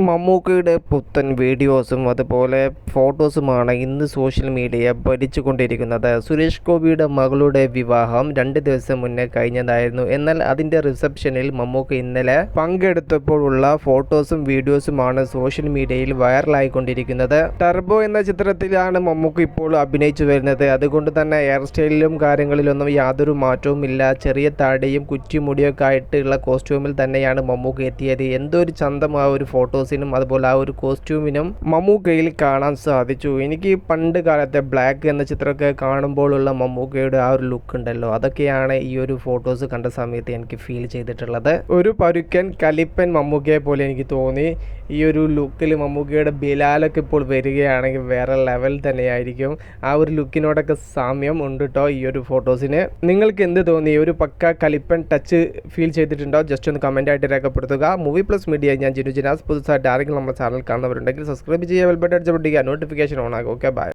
മമ്മൂക്കയുടെ പുത്തൻ വീഡിയോസും അതുപോലെ ഫോട്ടോസുമാണ് ഇന്ന് സോഷ്യൽ മീഡിയ ഭരിച്ചുകൊണ്ടിരിക്കുന്നത്. സുരേഷ് ഗോപിയുടെ മകളുടെ വിവാഹം 2 ദിവസം മുന്നേ കഴിഞ്ഞതായിരുന്നു. എന്നാൽ അതിൻ്റെ റിസപ്ഷനിൽ മമ്മൂക്ക ഇന്നലെ പങ്കെടുത്തപ്പോഴുള്ള ഫോട്ടോസും വീഡിയോസുമാണ് സോഷ്യൽ മീഡിയയിൽ വൈറലായിക്കൊണ്ടിരിക്കുന്നത്. ടർബോ എന്ന ചിത്രത്തിലാണ് മമ്മൂക്ക ഇപ്പോൾ അഭിനയിച്ചു വരുന്നത്. അതുകൊണ്ട് തന്നെ ഹെയർ സ്റ്റൈലിലും കാര്യങ്ങളിലൊന്നും യാതൊരു മാറ്റവുമില്ല. ചെറിയ താടിയും കുറ്റിമുടിയൊക്കെ ആയിട്ടുള്ള കോസ്റ്റ്യൂമിൽ തന്നെയാണ് മമ്മൂക്ക എത്തിയത്. എന്തൊരു ചന്തം ആ ഒരു ഫോട്ടോ അതുപോലെ ആ ഒരു കോസ്റ്റ്യൂമിനും മമ്മൂക്കയിൽ കാണാൻ സാധിച്ചു. എനിക്ക് പണ്ട് കാലത്തെ ബ്ലാക്ക് എന്ന ചിത്രമൊക്കെ കാണുമ്പോഴുള്ള മമ്മൂക്കയുടെ ആ ഒരു ലുക്ക് ഉണ്ടല്ലോ, അതൊക്കെയാണ് ഈ ഒരു ഫോട്ടോസ് കണ്ട സമയത്ത് എനിക്ക് ഫീൽ ചെയ്തിട്ടുള്ളത്. ഒരു പരുക്കൻ കലിപ്പൻ മമ്മൂക്കയെ പോലെ എനിക്ക് തോന്നി. ഈ ഒരു ലുക്കിൽ മമ്മൂക്കയുടെ ബിലാലൊക്കെ ഇപ്പോൾ വരികയാണെങ്കിൽ വേറെ ലെവൽ തന്നെയായിരിക്കും. ആ ഒരു ലുക്കിനോടൊക്കെ സാമ്യം ഉണ്ട് കേട്ടോ ഈ ഒരു ഫോട്ടോസിന്. നിങ്ങൾക്ക് എന്ത് തോന്നി? ഒരു പക്ക കലിപ്പൻ ടച്ച് ഫീൽ ചെയ്തിട്ടുണ്ടോ? ജസ്റ്റ് ഒന്ന് കമൻ്റ് ആയിട്ട് രേഖപ്പെടുത്തുക. മൂവി പ്ലസ് മീഡിയ, ഞാൻ ജിനു ജിനാസ്. പുതുസായിട്ട് ആരെങ്കിലും നമ്മുടെ ചാനൽ കാണുന്നവരുണ്ടെങ്കിൽ സബ്സ്ക്രൈബ് ചെയ്യുക, ബെൽ ബട്ടൺ അടിച്ച് പൊട്ടിക്കുക, നോട്ടിഫിക്കേഷൻ ഓൺ ആകും. Okay, by.